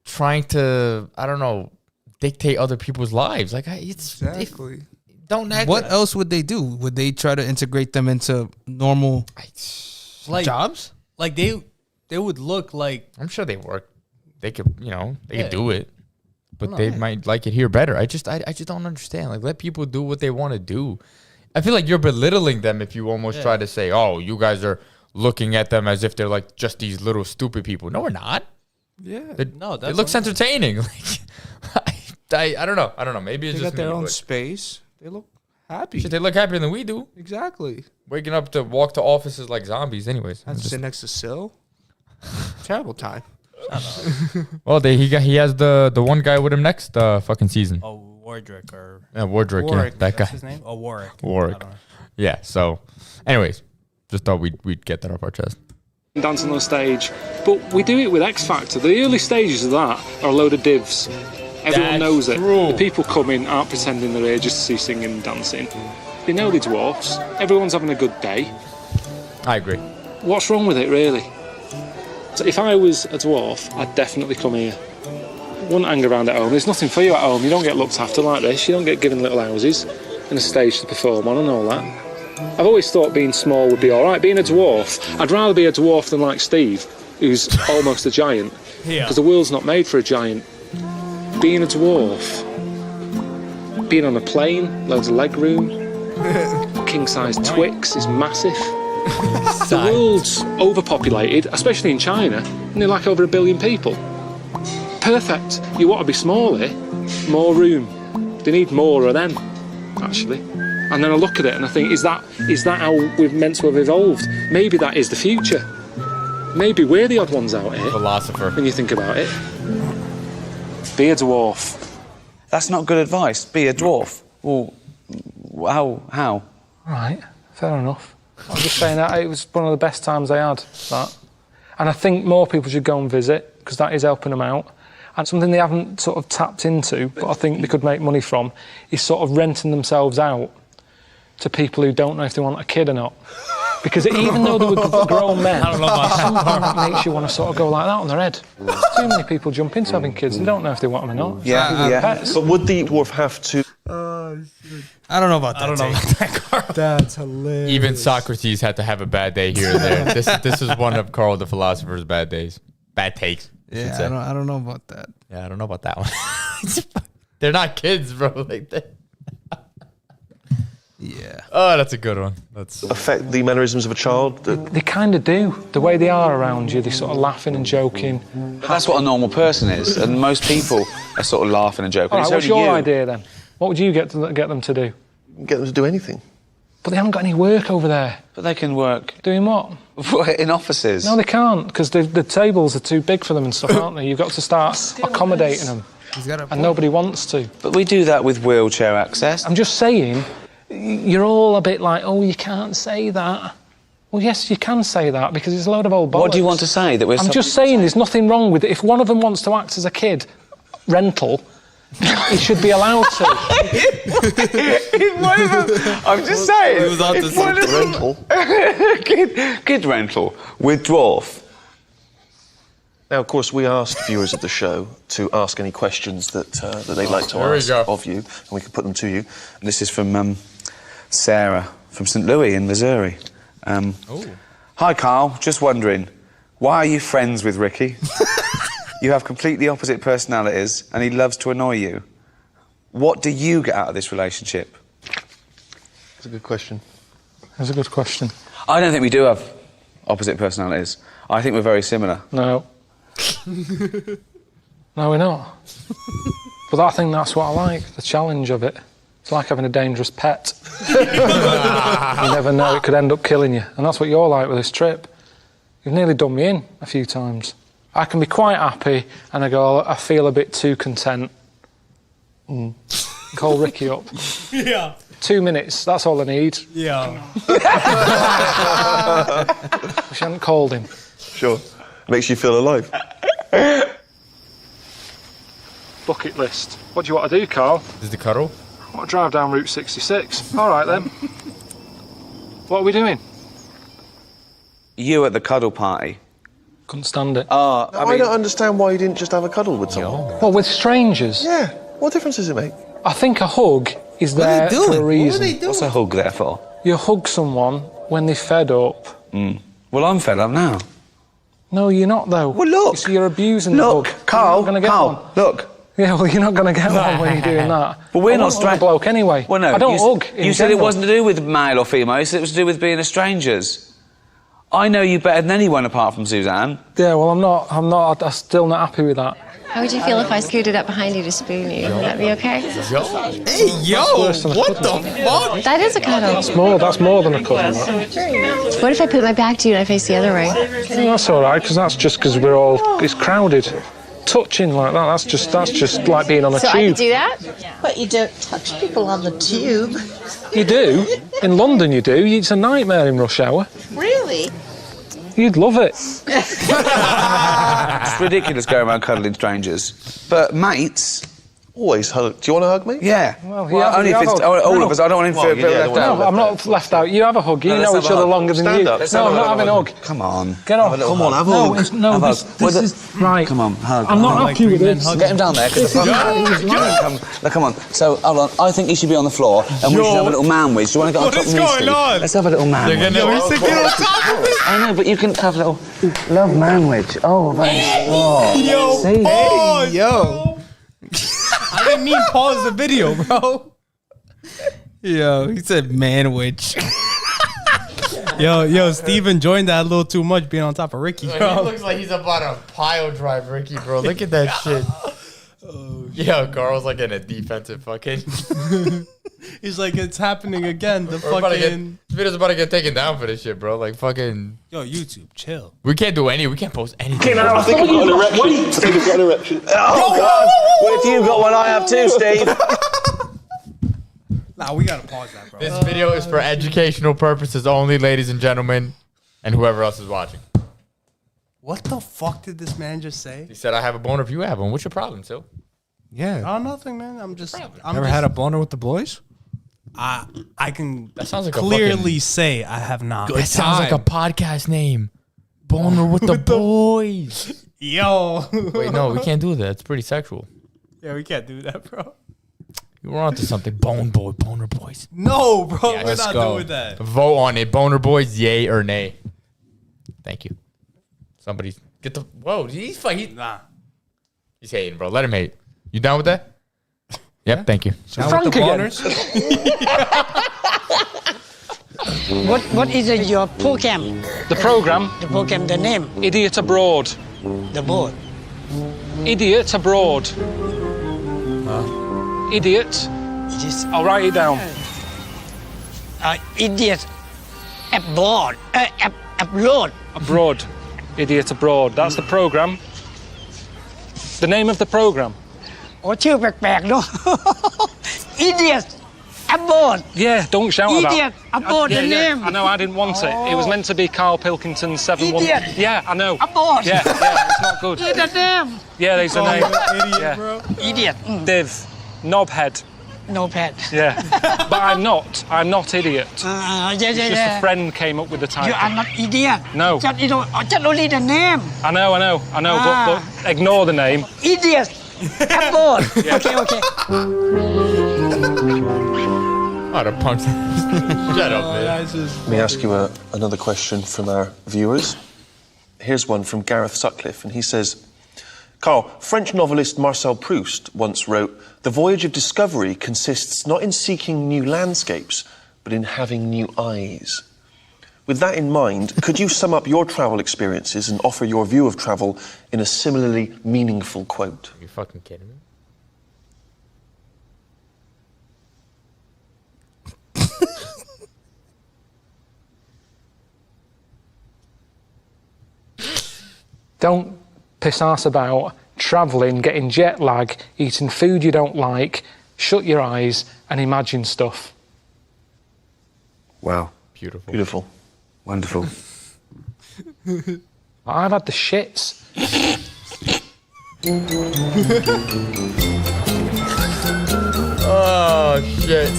trying to dictate other people's lives. Like Exactly. Don't act. What else would they do? Would they try to integrate them into normal jobs? Like they would look like. I'm sure they work. They could could do it, but they might like it here better. I just don't understand. Like, let people do what they want to do. I feel like you're belittling them if you almost try to say, "Oh, you guys are looking at them as if they're like just these little stupid people." No, we're not. Yeah. It looks entertaining. Like, I don't know. Maybe it's they just got their me, own but space. They look happy. Shit, they look happier than we do. Exactly. Waking up to walk to offices like zombies. Anyways, I have to sit next to Sil. Terrible time. Well, he has the one guy with him next fucking season. Oh, Wardrick or Wardrick, Warwick, yeah, that guy. That's his name? Oh, Warwick. Warwick. Yeah. So, anyways, just thought we'd get that off our chest. Dancing on stage, but we do it with X Factor. The early stages of that are a load of divs. Everyone knows it. True. The people come in aren't pretending they're here just to see singing and dancing. They know the dwarfs. Everyone's having a good day. I agree. What's wrong with it, really? So if I was a dwarf, I'd definitely come here. Wouldn't hang around at home. There's nothing for you at home. You don't get looked after like this. You don't get given little houses and a stage to perform on and all that. I've always thought being small would be all right. Being a dwarf, I'd rather be a dwarf than like Steve, who's almost a giant. Because the world's not made for a giant. Being a dwarf, being on a plane, loads of leg room, king-size Twix is massive. The world's overpopulated, especially in China, and they're like over 1 billion people. Perfect. You want to be smaller, more room. They need more of them, actually. And then I look at it and I think, is that how we're meant to have evolved? Maybe that is the future. Maybe we're the odd ones out here. Philosopher. When you think about it. Be a dwarf. That's not good advice. Be a dwarf. Well, how? Right, fair enough. I'm just saying that it was one of the best times I had, that. And I think more people should go and visit, because that is helping them out. And something they haven't sort of tapped into, but I think they could make money from, is sort of renting themselves out to people who don't know if they want a kid or not. Because even though they were grown men, something that makes you want to sort of go like that on their head. Too many people jump into having kids. They don't know if they want them or not. Pets. But would the dwarf have to... I don't know about that. Carl. That's hilarious. Even Socrates had to have a bad day here and there. This is one of Karl the Philosopher's bad days. Bad takes. Yeah, I don't know about that. Yeah, I don't know about that one. They're not kids, bro. Like that. Yeah. Oh, that's a good one. That's affect the mannerisms of a child. They kind of do. The way they are around you, they're sort of laughing and joking. But that's what a normal person is, and most people are sort of laughing and joking. All right, It's what's only your you. idea then? What would you get them to do? Get them to do anything. But they haven't got any work over there. But they can work. Doing what? In offices. No, they can't, because the tables are too big for them and stuff, aren't they? You've got to start accommodating them. And nobody wants to. But we do that with wheelchair access. I'm just saying, you're all a bit like, oh, you can't say that. Well, yes, you can say that, because it's a load of old bollocks. What do you want to say? That we're I'm just saying there's nothing wrong with it. If one of them wants to act as a kid, rental, he should be allowed to. I'm just saying. He was on to rental. Kid rental with dwarf. Now, of course, we asked viewers of the show to ask any questions that they'd like to ask of you, and we can put them to you. And this is from Sarah from St. Louis in Missouri. Hi, Karl. Just wondering, why are you friends with Ricky? You have completely opposite personalities, and he loves to annoy you. What do you get out of this relationship? That's a good question. That's a good question. I don't think we do have opposite personalities. I think we're very similar. No. No, we're not. But I think that's what I like, the challenge of it. It's like having a dangerous pet. You never know, it could end up killing you. And that's what you're like with this trip. You've nearly done me in a few times. I can be quite happy, and I go, I feel a bit too content. Call Ricky up. Yeah. 2 minutes, that's all I need. Yeah. Wish I hadn't called him. Sure. Makes you feel alive. Bucket list. What do you want to do, Karl? Is the cuddle? I want to drive down Route 66. All right, then. What are we doing? You at the cuddle party. Couldn't stand it. I don't understand why you didn't just have a cuddle with someone. Well, with strangers? Yeah. What difference does it make? I think a hug is there for a reason. What's a hug there for? You hug someone when they're fed up. Well, I'm fed up now. No, you're not, though. Well, look. So you're abusing Look, the hug. Karl, You're not gonna get one. look. Yeah, well, you're not going to get one when you're doing that. But we're I not won't hug a bloke anyway. Well, no, I don't you, hug. You said it wasn't to do with male or female. You said it was to do with being a strangers. I know you better than anyone apart from Suzanne. Yeah, well, I'm still not happy with that. How would you feel if I scooted up behind you to spoon you? Would that be okay? Hey, yo! What the fuck? That is a cuddle. That's more than a cuddle. What if I put my back to you and I face the other way? No, that's all right, because that's just because it's crowded. Touching like that, that's just like being on a so tube. I could do that? But you don't touch people on the tube. You do. In London you do. It's a nightmare in rush hour. Really? You'd love it. It's ridiculous going around cuddling strangers. But mates... Always hug. Do you want to hug me? Yeah. Well, only if it's all of us. I don't want him to feel left out. No, I'm not left out. You have a hug. You know each other longer than you. No, I'm not having a hug. Come on. Get off. Come on, have a hug. No, this is right. Come on, hug. I'm not happy with this. Get him down there. Come on. So, hold on. I think you should be on the floor, and we should have a little man-wiz. Do you want to get on top of me, Steve? Let's have a little man-wiz. I know, but you can have a little love man-wiz. Oh, thanks. Yo, see? pause, yo. I didn't mean pause the video, bro. Yo, he said man witch. Yo, Steve enjoying that a little too much being on top of Ricky, He bro. looks like he's about to pile drive Ricky, bro. Look at that shit. Yeah, Karl's like in a defensive fucking. He's like, it's happening again. The We're about to fucking. this video's about to get taken down for this shit, bro. Like fucking. Yo, YouTube, chill. We can't post anything. I think I've got an erection. I think I've got an erection. Oh, God. What if you got one? I have too, Steve. Nah, we gotta pause that, bro. This video is for educational purposes only, ladies and gentlemen, and whoever else is watching. What the fuck did this man just say? He said, I have a boner if you have one. What's your problem, Sil? Yeah. Oh, nothing, man. I'm just. Never had a boner with the boys? I can That sounds like clearly say I have not. That sounds like a podcast name. Boner with the boys. Yo. Wait, no, we can't do that. It's pretty sexual. Yeah, we can't do that, bro. We're onto something. Boner boys. No, bro. Yeah, we're let's not go. doing that. Vote on it. Boner boys, yay or nay. Thank you. Somebody Get the whoa. He's hating, bro. Let him hate. You down with that? Yep. Thank you. Frank again. What is your program? The program. The program. The name. Idiot Abroad. The board. Idiot Abroad. Idiot. I'll write it down. Idiot abroad. Abroad. Abroad. Idiot Abroad. That's the program. The name of the program. โอ้ชื่อแปลกๆเนาะ Idiot abroad. Yeah, don't shout about it. Idiot abroad. The name. I know, I didn't want it. It was meant to be Karl Pilkington's 7-1. Idiot. Yeah, I know. Abroad. Yeah, it's not good. The name. Yeah, there's a name. Idiot, bro. Idiot. Div. Knobhead. No pad. Yeah. But I'm not idiot. Just a friend came up with the title. You are not idiot. No. Just only the name. I know. But ignore the name. Idiot. Abroad. Okay. What a punch. Shut up, man. Let me ask you another question from our viewers. Here's one from Gareth Sutcliffe, and he says, Karl, French novelist Marcel Proust once wrote, "The voyage of discovery consists not in seeking new landscapes, but in having new eyes." With that in mind, could you sum up your travel experiences and offer your view of travel in a similarly meaningful quote? Are you fucking kidding me? Don't piss ass about travelling, getting jet lag, eating food you don't like. Shut your eyes and imagine stuff. Wow. Beautiful. Wonderful. I've had the shits. Oh, shit.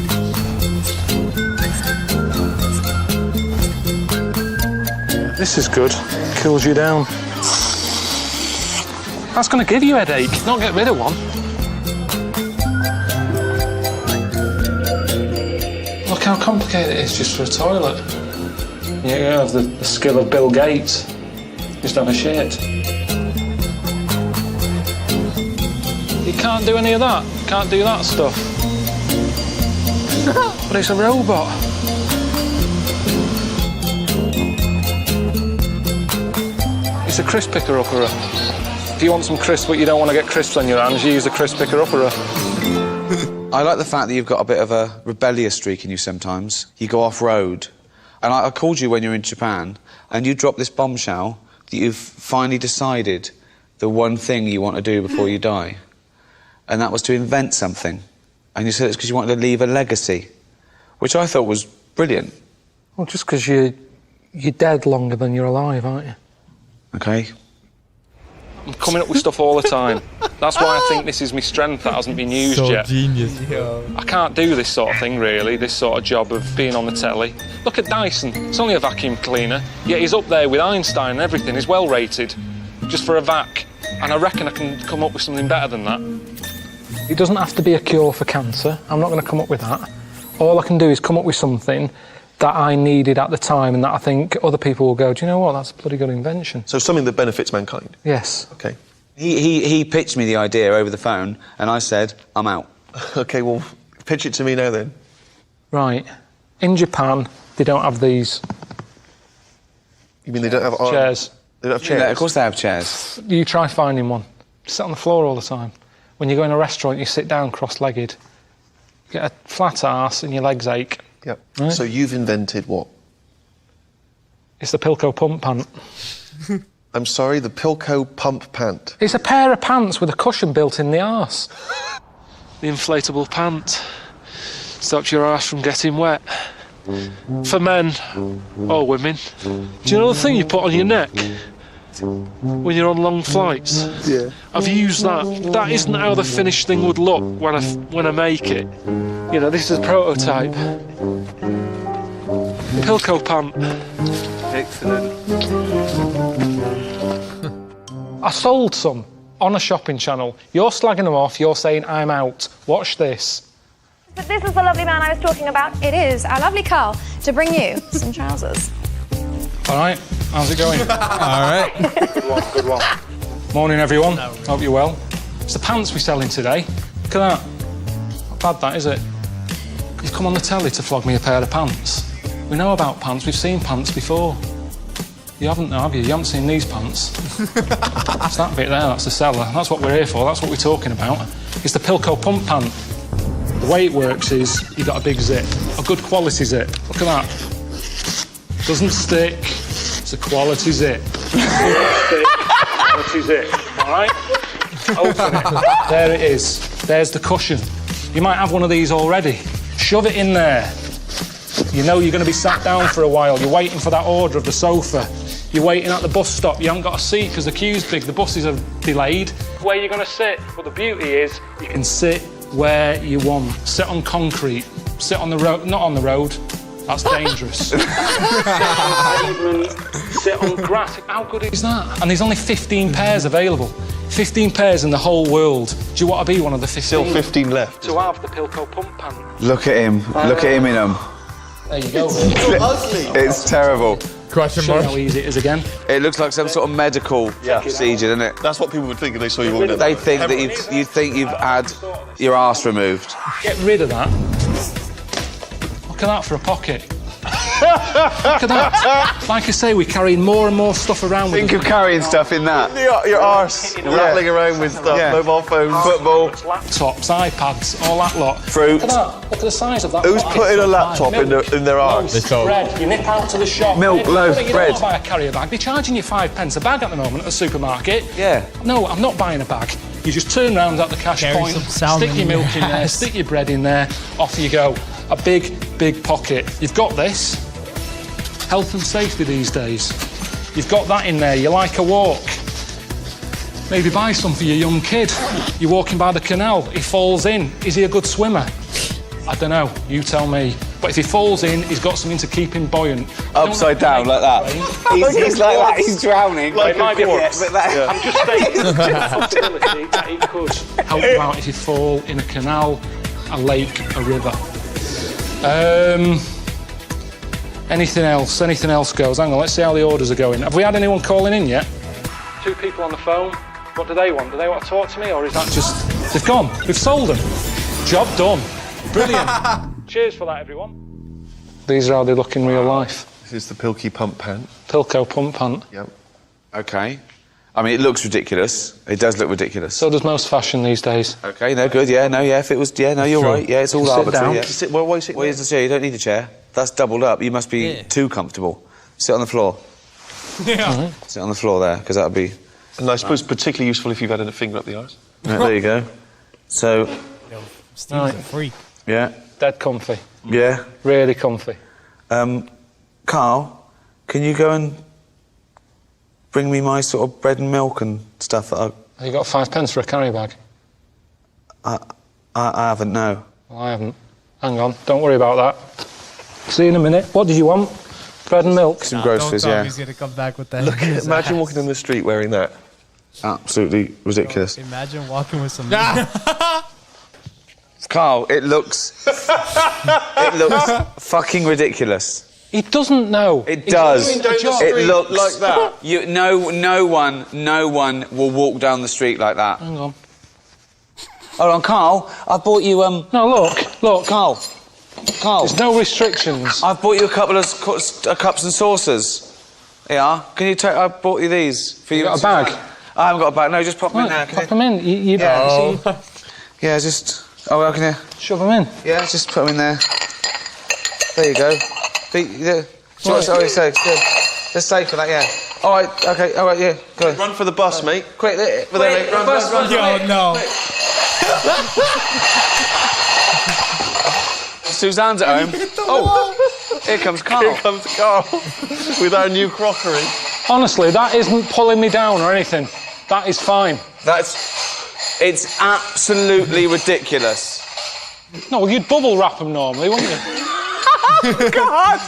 This is good. Cools you down. That's going to give you a headache, not get rid of one. Look how complicated it is just for a toilet. You have the skill of Bill Gates. Just have a shit. You can't do any of that. Can't do that stuff. But it's a robot. It's a crisp picker-upper. If you want some crisps but you don't want to get crisps on your hands, you use a crisp picker-upper. I like the fact that you've got a bit of a rebellious streak in you sometimes. You go off-road. And I called you when you were in Japan, and you dropped this bombshell that you've finally decided the one thing you want to do before you die. And that was to invent something. And you said it's because you wanted to leave a legacy, which I thought was brilliant. Well, just because you're dead longer than you're alive, aren't you? OK. I'm coming up with stuff all the time. That's why I think this is my strength that hasn't been used So yet. genius. I can't do this sort of thing, really, this sort of job of being on the telly. Look at Dyson. It's only a vacuum cleaner, yet he's up there with Einstein and everything. He's well rated, just for a vac. And I reckon I can come up with something better than that. It doesn't have to be a cure for cancer. I'm not going to come up with that. All I can do is come up with something that I needed at the time and that I think other people will go, do you know what, that's a bloody good invention. So something that benefits mankind? Yes. OK. He pitched me the idea over the phone, and I said, I'm out. OK, well, pitch it to me now then. Right. In Japan, they don't have these. You mean they don't have chairs? They don't have chairs? Yeah, of course they have chairs. You try finding one. Sit on the floor all the time. When you go in a restaurant, you sit down cross-legged. You get a flat arse and your legs ache. Yep. Right? So you've invented what? It's the Pilco pump pant. I'm sorry, the Pilco pump pant. It's a pair of pants with a cushion built in the arse. The inflatable pant stops your arse from getting wet. For men or women. Do you know the thing you put on your neck when you're on long flights? Yeah. I've used that. That isn't how the finished thing would look when I make it. You know, this is a prototype. Pilco pant. Excellent. I sold some on a shopping channel. You're slagging them off, you're saying I'm out. Watch this. But this is the lovely man I was talking about. It is our lovely Karl to bring you some trousers. All right. How's it going? All right. Good one. Morning, everyone. Hope you're well. It's the pants we're selling today. Look at that. Not bad, that, is it? You've come on the telly to flog me a pair of pants. We know about pants. We've seen pants before. You haven't, have you? You haven't seen these pants. It's that bit there, that's the seller. That's what we're here for. That's what we're talking about. It's the Pilco pump pant. The way it works is you've got a big zip, a good quality zip. Look at that. Doesn't stick. It's a quality zip. Quality zip. All right? Open it. There it is. There's the cushion. You might have one of these already. Shove it in there. You know you're going to be sat down for a while. You're waiting for that order of the sofa. You're waiting at the bus stop. You haven't got a seat because the queue's big. The buses are delayed. Where are you going to sit? Well, the beauty is you can sit where you want. Sit on concrete. Sit on the road. Not on the road. That's dangerous. Sit on pavement. Sit on grass. How good is that? And there's only 15 pairs available. 15 pairs in the whole world. Do you want to be one of the 15? Still 15 left. To have the Pilco pump pant. Look at him. Look at him in them. There you go. It's terrible. Question Show mark? how easy it is again. It looks like some sort of medical procedure, doesn't it? That's what people would think if they saw you walking in. They think that you think you've had your arse removed. Get rid of that. Look at that for a pocket. Look at that. Like I say, we're carrying more and more stuff around with us. Think of carrying stuff in that. Your arse rattling around with stuff, mobile phones, football, laptops, iPads, all that lot. Fruit. Look at that. Look at the size of that. Who's pocket. putting a laptop in their arse? Bread. You nip out to the shop. Milk, loaf, you bread. don't buy a carrier bag. They're charging you 5 pence a bag at the moment at the supermarket. Yeah. No, I'm not buying a bag. You just turn round at the cash point, stick your milk in there, stick your bread in there, off you go. A big, big pocket. You've got this. Health and safety these days. You've got that in there. You like a walk. Maybe buy some for your young kid. You're walking by the canal. He falls in. Is he a good swimmer? I don't know. You tell me. But if he falls in, he's got something to keep him buoyant. Upside down like that. He's like that. He's drowning. Like it might be I'm just saying there's a possibility that he could help you out if you fall in a canal, a lake, a river. Anything else? Anything else goes? Hang on, let's see how the orders are going. Have we had anyone calling in yet? 2 people on the phone. What do they want? Do they want to talk to me, or is that just... They've gone. We've sold them. Job done. Brilliant. Cheers for that, everyone. These are how they look in real life. This is the Pilky pump pant. Pilco pump pant. Yep. Okay. I mean, it looks ridiculous. It does look ridiculous. So does most fashion these days. Okay, no, good. Yeah, no, yeah. If it was, yeah, no, you're right. Yeah, it's all arbitrary. Down. Yeah. Why are you sitting Where's the chair? You don't need a chair. That's doubled up. You must be too comfortable. Sit on the floor. Yeah. Sit on the floor there, because that would be... And I suppose particularly useful if you've had a finger up the arse. Right, there you go. So... Steve's a freak. Yeah. Dead comfy. Yeah. Really comfy. Karl, can you go and bring me my sort of bread and milk and stuff that Have you got 5 pence for a carry bag? I haven't, no. Well, I haven't. Hang on, don't worry about that. See you in a minute. What did you want? Bread and milk? Some groceries, don't tell yeah. me he's going to come back with that. Imagine walking in the street wearing that. Absolutely ridiculous. Imagine walking with some... Karl, it looks fucking ridiculous. He doesn't know. It does. It looks like that. No one will walk down the street like that. Hang on. Hold on, Karl. I bought you No, look. Karl. There's no restrictions. I've bought you a couple of cups and saucers. Yeah. Can you take? I bought you these for you. Got a bag? I haven't got a bag. No, just pop them in there. Pop them in. You Yeah, just. Oh, well, can you? Shove them in. Yeah, just put them in there. There you go. Sorry, so good. They're safe for that, yeah. All right, okay, all right, yeah. Go. Run for the bus, mate. Quick, Mate, run. Yo, no. Suzanne's at home. Oh, here comes Karl. Here comes Karl with our new crockery. Honestly, that isn't pulling me down or anything. That is fine. It's absolutely ridiculous. No, well, you'd bubble wrap them normally, wouldn't you? God!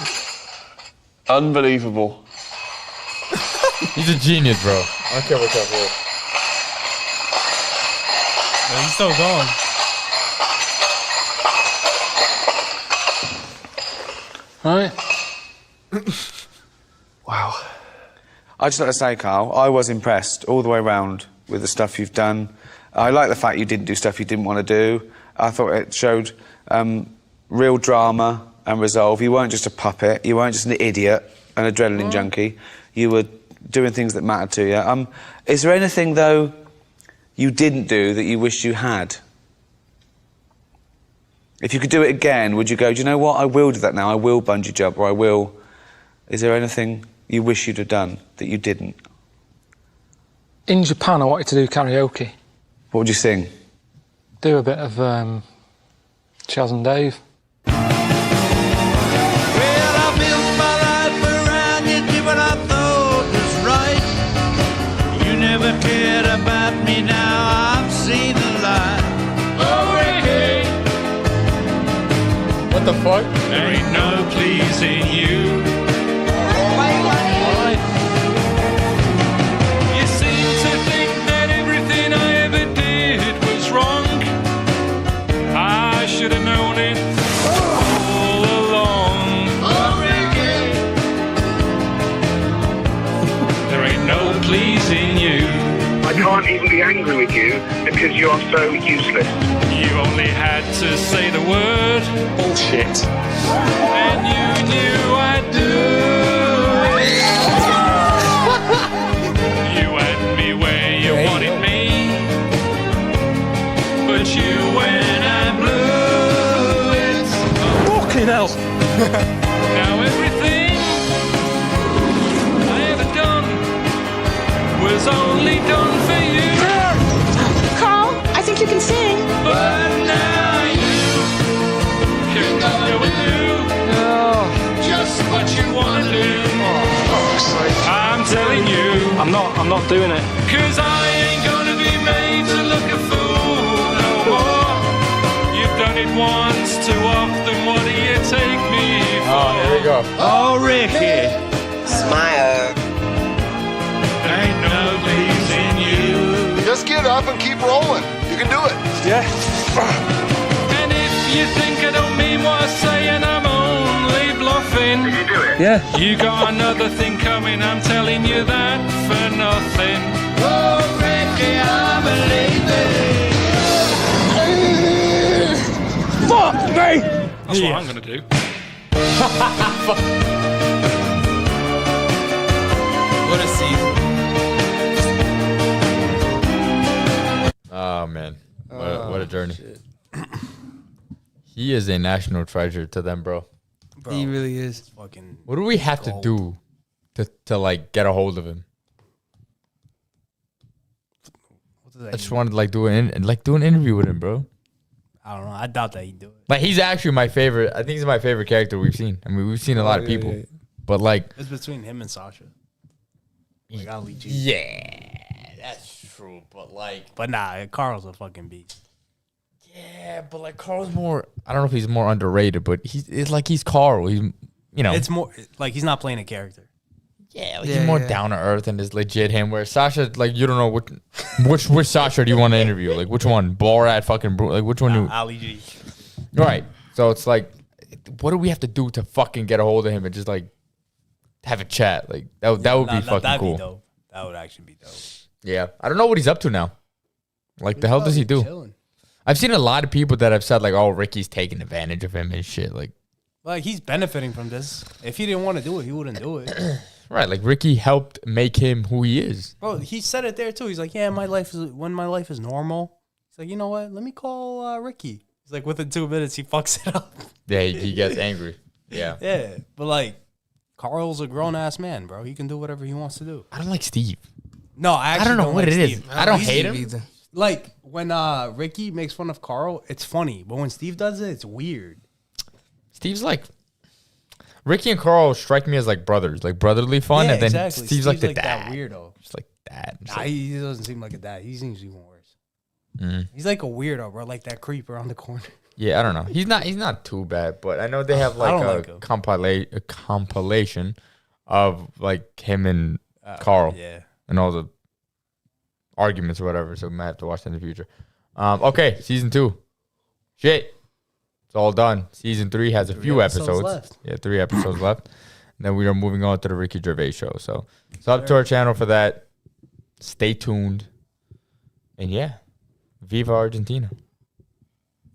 Unbelievable. He's a genius, bro. I don't care what's up here. He's still going. Right. Wow. I just like to say, Karl, I was impressed all the way around with the stuff you've done. I like the fact you didn't do stuff you didn't want to do. I thought it showed real drama and resolve. You weren't just a puppet. You weren't just an idiot, an adrenaline junkie. You were doing things that mattered to you. Is there anything, though, you didn't do that you wish you had? If you could do it again, would you go, do you know what, I will do that now, I will bungee jump, or I will... Is there anything you wish you'd have done that you didn't? In Japan, I wanted to do karaoke. What would you sing? Do a bit of Chaz and Dave. Well, I built my life around you, did what I thought was right. You never cared about me, now I've seen the light. Oh, Ricky! What the fuck? There ain't no pleasing you. You seem to think that everything I ever did was wrong. I should have known it all along. Oh, Ricky! There ain't no pleasing you. I can't even be angry with you because you are so useless. You only had to say the word bullshit, and you knew I'd do it. You had me where you wanted me, but you went and blew it. Fucking hell! Now everything I ever done was only done for you. Karl, I think you can sing. But now you can go and do just what you want to do. I'm telling you, I'm not doing it. 'Cause I ain't gonna be made to look a fool no more. You've done it once too often. What do you take me for? Oh, here we go. Oh, Ricky, Smile. ain't no pleasing you. Just get up and keep rolling. You can do it. Yeah. And if you think I don't mean what I say and I'm only bluffing, Did you do it? yeah, you got another thing coming. I'm telling you that for nothing. Oh, Ricky, I'm leaving. Fuck me. That's what I'm gonna do. What a season. Oh man, what a journey. He is a national treasure to them, bro. He really is. Fucking. What do we have to do to like get a hold of him? I just wanted to like do an interview with him, bro. I don't know. I doubt that he'd do it. Like he's actually my favorite. I think he's my favorite character we've seen. I mean, we've seen a lot of people, but like It's between him and Sasha. Like, Ali G. yeah, that's true. But like, But nah, Karl's a fucking beast. yeah, but like Karl's more. I don't know if he's more underrated, but it's like he's Karl. He's It's more like he's not playing a character. Yeah, he's more down to earth and is legit him. Where Sasha, like, you don't know which Sasha do you want to interview? Like, which one? Borat, fucking, like, which one? Ali G. Right. So it's like, what do we have to do to fucking get a hold of him and just like have a chat? Like that would be fucking that'd cool. Be dope. That would actually be dope. Yeah, I don't know what he's up to now. Like, the hell does he do? Chilling. I've seen a lot of people that have said like, oh, Ricky's taking advantage of him and shit. Like he's benefiting from this. If he didn't want to do it, he wouldn't do it. Right, like Ricky helped make him who he is. Bro, he said it there too. He's like, yeah, when my life is normal. He's like, you know what? Let me call Ricky. He's like, within 2 minutes, he fucks it up. Yeah, he gets angry. Yeah. Yeah, but like, Karl's a grown ass man, bro. He can do whatever he wants to do. I don't like Steve. No, I actually don't know what like it is. Steve. I don't hate him. Either. Like when Ricky makes fun of Karl, it's funny, but when Steve does it, it's weird. Steve's like, Ricky and Karl strike me as like brothers, like brotherly fun, Yeah, and then exactly. Steve's like the that dad, weirdo. just like dad. Nah, he doesn't seem like a dad. He seems even worse. Mm. He's like a weirdo, bro. Like that creep around the corner. Yeah, I don't know. He's not too bad, but I know they have I don't like like him. a compilation of like him and Karl, yeah, and all the arguments or whatever. So we might have to watch that in the future. Okay, season 2. Shit. It's all done. Season 3 has a few episodes. left. Yeah, 3 episodes left. Then we are moving on to the Ricky Gervais show. So sub to our channel for that. Stay tuned. And yeah, Viva Argentina.